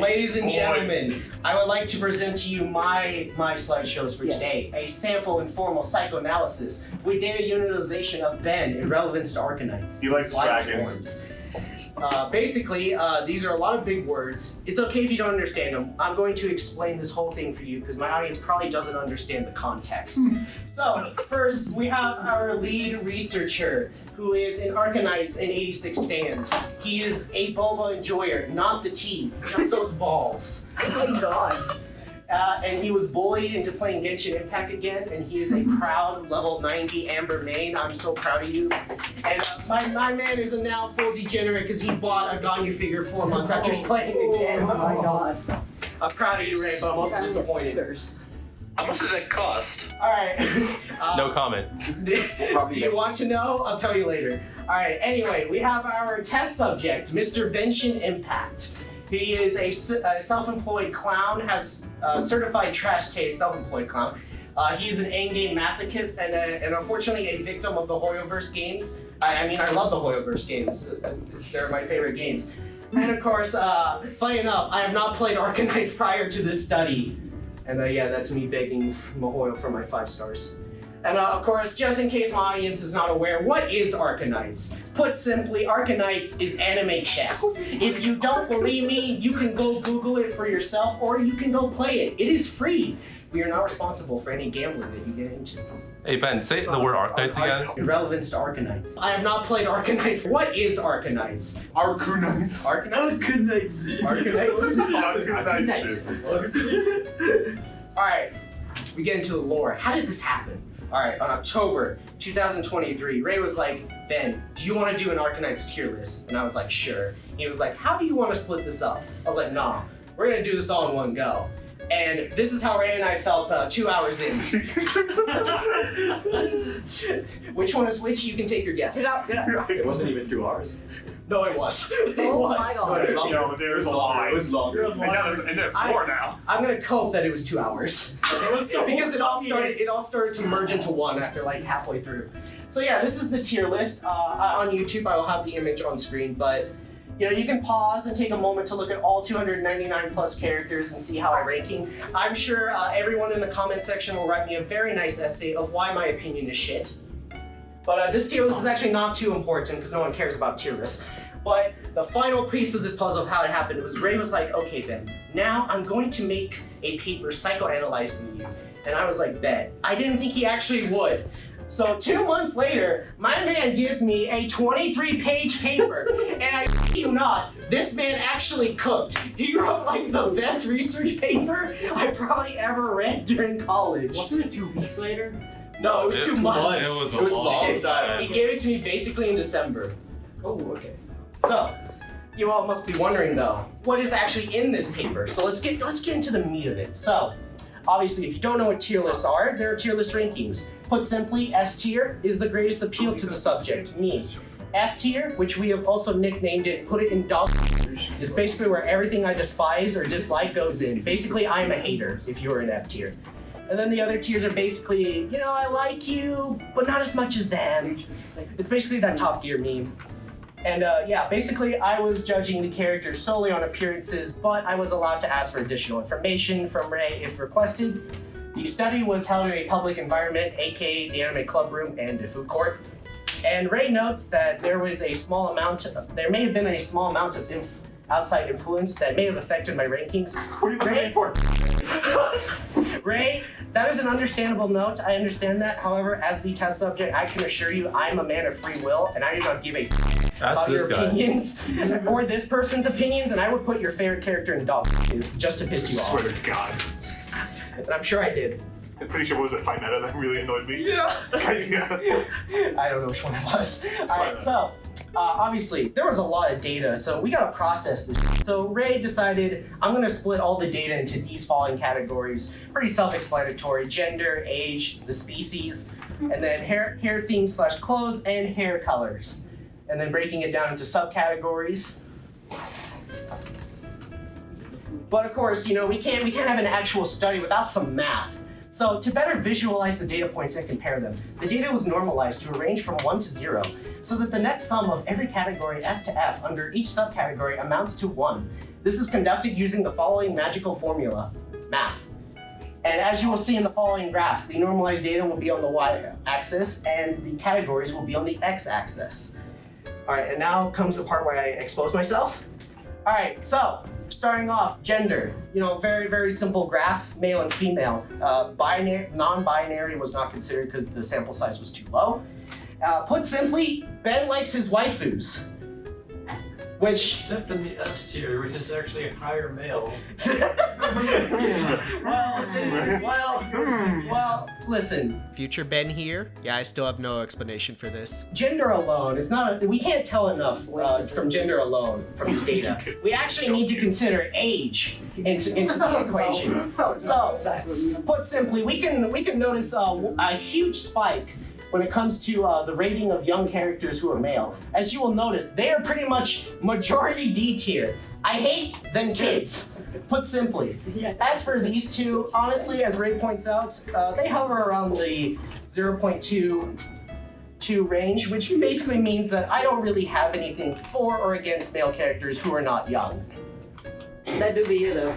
Ladies and gentlemen, I would like to present to you my slideshows for today. A sample informal psychoanalysis with data utilization of Ben in relevance to Arknights. He likes dragons. Forms. Basically, these are a lot of big words. It's okay if you don't understand them. I'm going to explain this whole thing for you because my audience probably doesn't understand the context. So, first, we have our lead researcher, who is in Arknights in 86 stand. He is a boba enjoyer, not the tea, just those balls. Oh my god. And he was bullied into playing Genshin Impact again, and he is a proud level 90 Amber main. I'm so proud of you. And my man is a now full degenerate because he bought a Ganyu figure 4 months after playing again. Oh my god. I'm proud of you, Ray, but I'm also disappointed. How much did it cost? Alright. No comment. Do you want to know? I'll tell you later. Alright, anyway, we have our test subject, Mr. Genshin Impact. He is a self-employed clown, has certified trash taste, self-employed clown. He's an endgame masochist and unfortunately a victim of the Hoyoverse games. I mean, I love the Hoyoverse games. They're my favorite games. And of course, funny enough, I have not played Arknights prior to this study. And yeah, that's me begging Mahoyo for my 5 stars. And of course, just in case my audience is not aware, what is Arknights? Put simply, Arknights is anime chess. If you don't believe me, you can go Google it for yourself, or you can go play it. It is free. We are not responsible for any gambling that you get into. Hey Ben, say the word Arknights again. In relevance to Arknights. I have not played Arknights. What is Arknights? Arknights. Arknights? Arknights. Alright, we get into the lore. How did this happen? Alright, on October 2023, Ray was like, Ben, do you want to do an Arknights tier list? And I was like, sure. He was like, how do you want to split this up? I was like, nah, we're going to do this all in one go. And this is how Ray and I felt 2 hours in. Which one is which? You can take your guess. Get out. It wasn't even 2 hours. No, it was. It Oh was. my god. No, there's a lie. It was longer. And there's more now. I'm gonna cope that it was 2 hours. Because it all started to merge into one after like halfway through. So yeah, this is the tier list. On YouTube, I will have the image on screen, but you know, you can pause and take a moment to look at all 299 plus characters and see how I'm ranking. I'm sure everyone in the comment section will write me a very nice essay of why my opinion is shit. But this tier list is actually not too important because no one cares about tier lists. But the final piece of this puzzle of how it happened was Ray was like, okay then, now I'm going to make a paper psychoanalyzing you. And I was like, bet. I didn't think he actually would. So 2 months later, my man gives me a 23-page paper, and I you not, this man actually cooked. He wrote like the best research paper I probably ever read during college. Wasn't it 2 weeks later? No, it was 2 months. It was It was a long He time. gave it to me basically in December. Oh, okay. So, you all must be wondering though, what is actually in this paper? So let's get into the meat of it. So, obviously, if you don't know what tier lists are, there are tier list rankings. Put simply, S tier is the greatest appeal to the subject, me. F tier, which we have also nicknamed it, put it in dog, is basically where everything I despise or dislike goes in. Basically, I am a hater if you're in F tier. And then the other tiers are basically, you know, I like you, but not as much as them. It's basically that Top Gear meme. And yeah, basically I was judging the characters solely on appearances, but I was allowed to ask for additional information from Ray if requested. The study was held in a public environment, aka the anime club room and the food court. And Ray notes that there may have been a small amount of outside influence that may have affected my rankings. Ray, that is an understandable note. I understand that. However, as the test subject, I can assure you I am a man of free will, and I do not give a about your opinions or this person's opinions, and I would put your favorite character in dog just to piss you I off. swear to God. And I'm sure I did. I'm pretty sure, what was it, Five Meta that really annoyed me? Yeah. Yeah. I don't know which one it was. Alright, so obviously there was a lot of data, so we gotta process this. So Ray decided I'm gonna split all the data into these following categories. Pretty self-explanatory: gender, age, the species, and then hair theme / clothes and hair colors. And then breaking it down into subcategories. But of course, you know, we can't have an actual study without some math. So to better visualize the data points and compare them, the data was normalized to a range from 1 to 0, so that the net sum of every category S to F under each subcategory amounts to 1. This is conducted using the following magical formula, math. And as you will see in the following graphs, the normalized data will be on the y-axis and the categories will be on the x-axis. All right, and now comes the part where I expose myself. All right, so starting off, gender. You know, very, very simple graph, male and female. Non-binary was not considered because the sample size was too low. Put simply, Ben likes his waifus. Which... Except in the S tier, which is actually a higher male. Well, listen. Future Ben here. Yeah, I still have no explanation for this. Gender alone, it's not, we can't tell enough from gender alone from these data. We actually need to consider age into the equation. So, put simply, we can notice a huge spike when it comes to the rating of young characters who are male. As you will notice, they are pretty much majority D tier. I hate them kids, put simply. As for these two, honestly, as Ray points out, they hover around the 0.22 range, which basically means that I don't really have anything for or against male characters who are not young. That do be you though.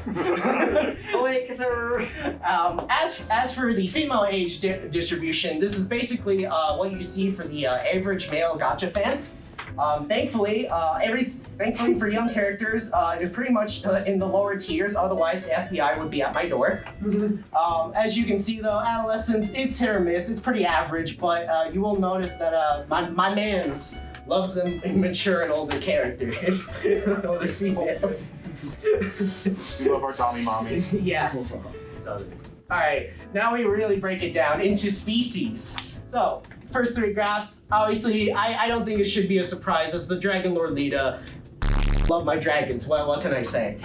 Oh wait, sir. As for the female age distribution, this is basically what you see for the average male Gacha fan. Thankfully for young characters, it's pretty much in the lower tiers. Otherwise, the FBI would be at my door. As you can see, though, adolescents, it's hit or miss. It's pretty average, but you will notice that my man's loves them immature and older characters, older females. We love our Tommy mommies. Yes. All right, now we really break it down into species. So, first three graphs, obviously, I don't think it should be a surprise as the DragonLordLeda. Love my dragons, what can I say?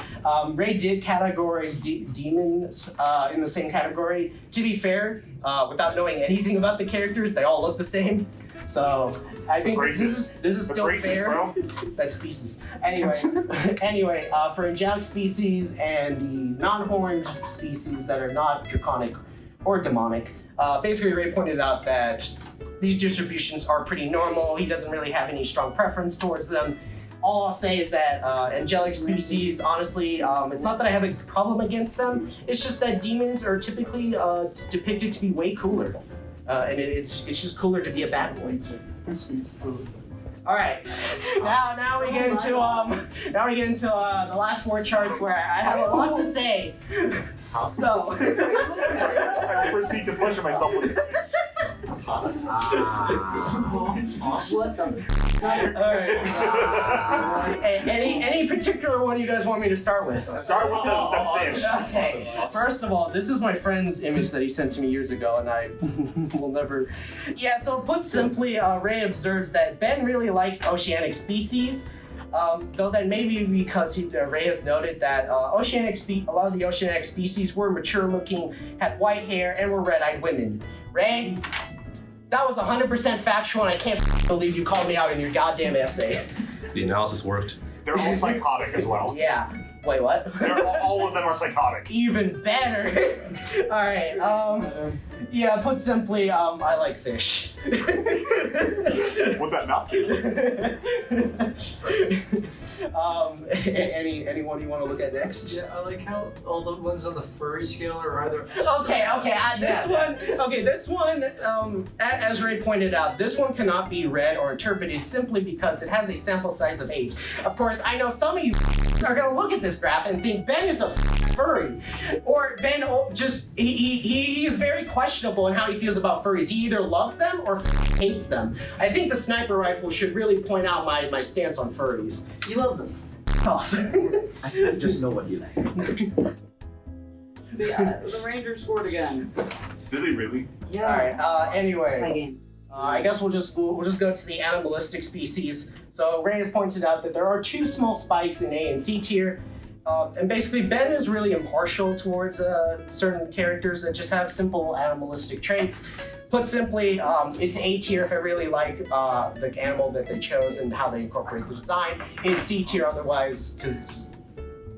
Ray did categorize demons in the same category. To be fair, without knowing anything about the characters, they all look the same. So I think this is still racist, fair. bro. That's species. Anyway, for angelic species and the non-horned species that are not draconic or demonic, basically Ray pointed out that these distributions are pretty normal. He doesn't really have any strong preference towards them. All I'll say is that angelic species, honestly, it's not that I have a problem against them. It's just that demons are typically depicted to be way cooler. And it's just cooler to be a bad boy. All right, now we get into the last four charts where I have a lot to say. So I proceed to pleasure myself with this. What the Alright. Any particular one you guys want me to start with? Start with the fish. Okay. First of all, this is my friend's image that he sent to me years ago, and I will never. Yeah. So put simply, Ray observes that Ben really likes oceanic species. Though that may be because Ray has noted that a lot of the oceanic species were mature-looking, had white hair, and were red-eyed women. Ray, that was 100% factual, and I can't believe you called me out in your goddamn essay. The analysis worked. They're all psychotic as well. Yeah. Wait, what? All of them are psychotic. Even better. All right. Yeah. Put simply, I like fish. Would that not be? Anyone you want to look at next? Yeah, I like how all the ones on the furry scale are either. Okay. This one, as Ray pointed out, this one cannot be read or interpreted simply because it has a sample size of 8. Of course, I know some of you are gonna look at this graph and think Ben is a furry, or Ben he is very questionable in how he feels about furries. He either loves them or hates them. I think the sniper rifle should really point out my stance on furries. You love them. Off. I just know what you like. The Ranger sword again. Did they really? Yeah. All right. My Anyway, game. I guess we'll just go to the animalistic species. So Ray has pointed out that there are 2 small spikes in A and C tier. And basically, Ben is really impartial towards certain characters that just have simple animalistic traits. Put simply, it's A tier if I really like the animal that they chose and how they incorporate the design. It's C tier otherwise, because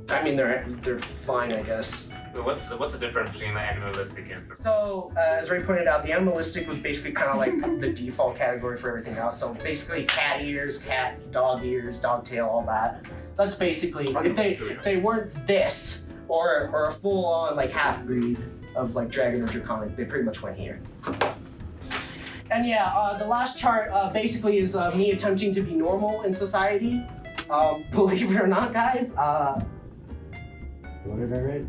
I mean they're fine, I guess. What's the difference between the animalistic and the... So, as Ray pointed out, the animalistic was basically kind of like the default category for everything else. So basically, cat ears, dog tail, all that. That's basically if they weren't this or a full on like half breed of like dragon or draconic, they pretty much went here. And yeah, the last chart basically is me attempting to be normal in society. Believe it or not, guys. What did I write?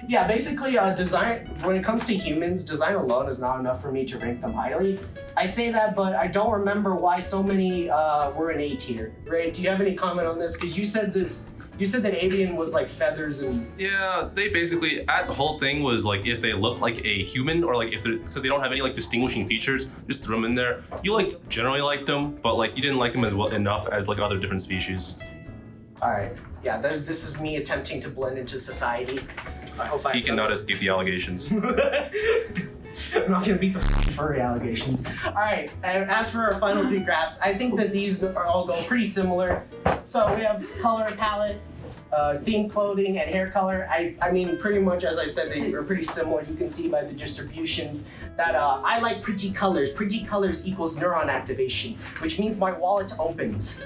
Yeah, basically, design. When it comes to humans, design alone is not enough for me to rank them highly. I say that, but I don't remember why so many were in A tier. Ray, do you have any comment on this? Because you said this. You said that avian was like feathers and. Yeah, they basically the whole thing was like if they look like a human or like if they're because they don't have any like distinguishing features, just throw them in there. You like generally liked them, but like you didn't like them as well enough as like other different species. All right. Yeah, this is me attempting to blend into society. I hope He cannot escape the allegations. I'm not gonna beat the furry allegations. All right, and as for our final three graphs, I think that these are all go pretty similar. So we have color palette, theme clothing, and hair color. I mean, pretty much as I said, they are pretty similar. You can see by the distributions that I like pretty colors. Pretty colors equals neuron activation, which means my wallet opens.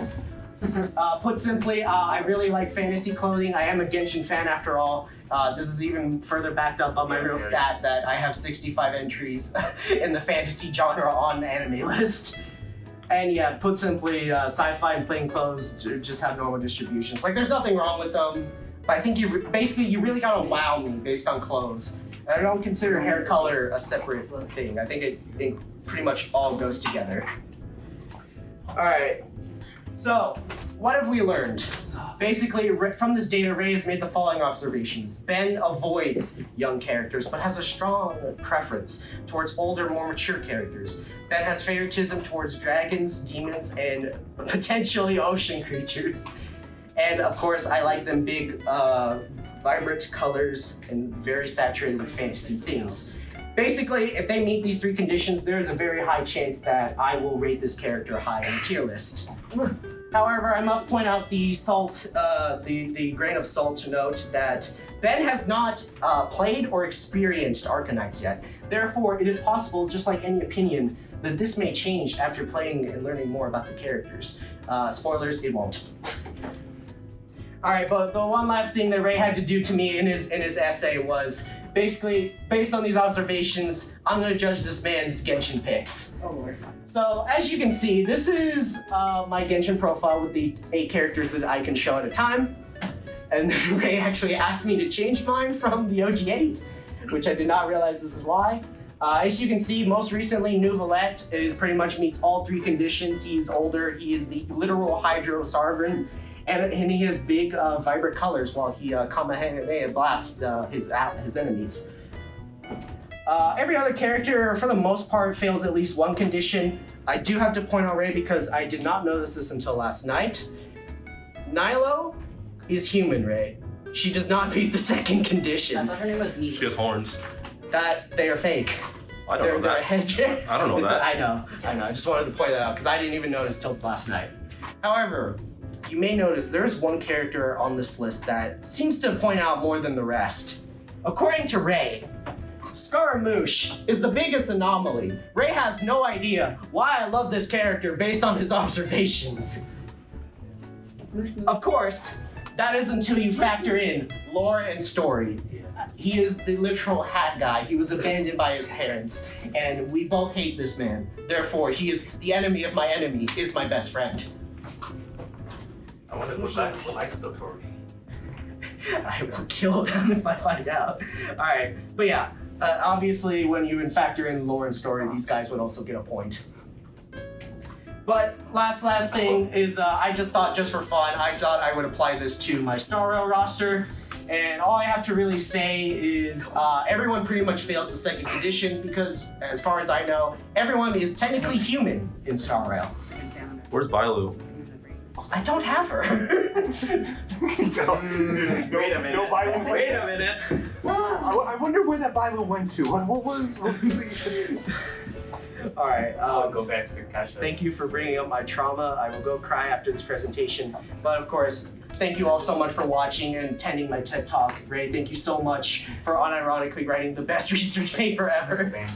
Put simply, I really like fantasy clothing. I am a Genshin fan after all. This is even further backed up on my real stat that I have 65 entries in the fantasy genre on anime list. And yeah, put simply, sci-fi and plain clothes just have normal distributions. Like, there's nothing wrong with them, but I think you really gotta wow me based on clothes. And I don't consider hair color a separate thing. I think it pretty much all goes together. All right. So, what have we learned? Basically, from this data, Ray has made the following observations. Ben avoids young characters, but has a strong preference towards older, more mature characters. Ben has favoritism towards dragons, demons, and potentially ocean creatures. And of course, I like them big, vibrant colors and very saturated with fantasy themes. Basically, if they meet these three conditions, there is a very high chance that I will rate this character high in the tier list. However, I must point out the grain of salt to note that Ben has not played or experienced Arknights yet. Therefore, it is possible, just like any opinion, that this may change after playing and learning more about the characters. Spoilers, it won't. All right, but the one last thing that Ray had to do to me in his essay was basically, based on these observations, I'm gonna judge this man's Genshin picks. Oh Lord. So as you can see, this is my Genshin profile with the 8 characters that I can show at a time. And Ray actually asked me to change mine from the OG8, which I did not realize this is why. As you can see, most recently, Nouvelette is pretty much meets all 3 conditions. He's older, he is the literal Hydro Sarvin, and he has big, vibrant colors while he Kamehameha blasts his enemies. Every other character, for the most part, fails at least one condition. I do have to point out Ray because I did not notice this until last night. Nilo is human, Ray. She does not meet the second I condition. thought her name was Nina. She has horns. That they are fake. I don't know that. I don't know that. I know. I just wanted to point that out because I didn't even notice till last night. However, you may notice there's one character on this list that seems to point out more than the rest. According to Ray, Scaramouche is the biggest anomaly. Ray has no idea why I love this character based on his observations. Of course, that is until you factor in lore and story. He is the literal hat guy. He was abandoned by his parents, and we both hate this man. Therefore, he is the enemy of my enemy, is my best friend. I wonder what likes the story. I will kill them if I find out. Alright, but yeah, obviously when you factor in lore and story, these guys would also get a point. But last thing is, I just thought, just for fun, I thought I would apply this to my Star Rail roster. And all I have to really say is everyone pretty much fails the second condition because, as far as I know, everyone is technically human in Star Rail. Where's Bailu? I don't have her. Wait a minute. No Bible. Wait a minute. I wonder where that Bible went to. What was the... All right. I'll go back to Gacha. Thank you for bringing up my trauma. I will go cry after this presentation. But of course, thank you all so much for watching and attending my TED Talk. Ray, thank you so much for unironically writing the best research paper ever.